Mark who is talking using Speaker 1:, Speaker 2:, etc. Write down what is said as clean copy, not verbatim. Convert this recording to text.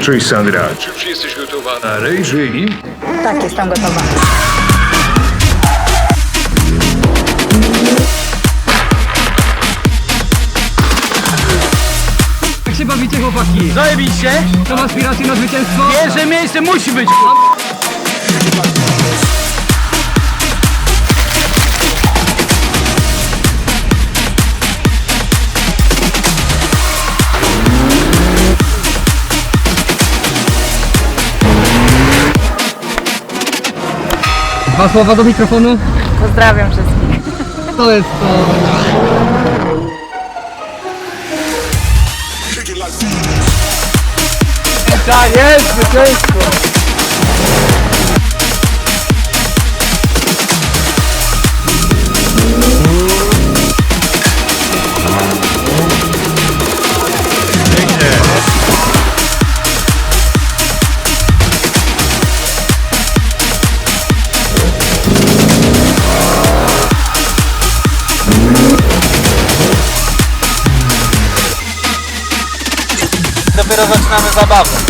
Speaker 1: Cześć Sandra, czy już jesteś gotowa na Rage Reading?
Speaker 2: Tak, jestem gotowa.
Speaker 3: Jak się bawicie, chłopaki?
Speaker 4: Zajebiście!
Speaker 3: To ma aspiracje na zwycięstwo?
Speaker 4: Pierwsze miejsce musi być!
Speaker 3: Dwa słowa do mikrofonu?
Speaker 2: Pozdrawiam wszystkich.
Speaker 3: To jest to.
Speaker 4: Tak jest, zwycięstwo! Dopiero zaczynamy zabawę.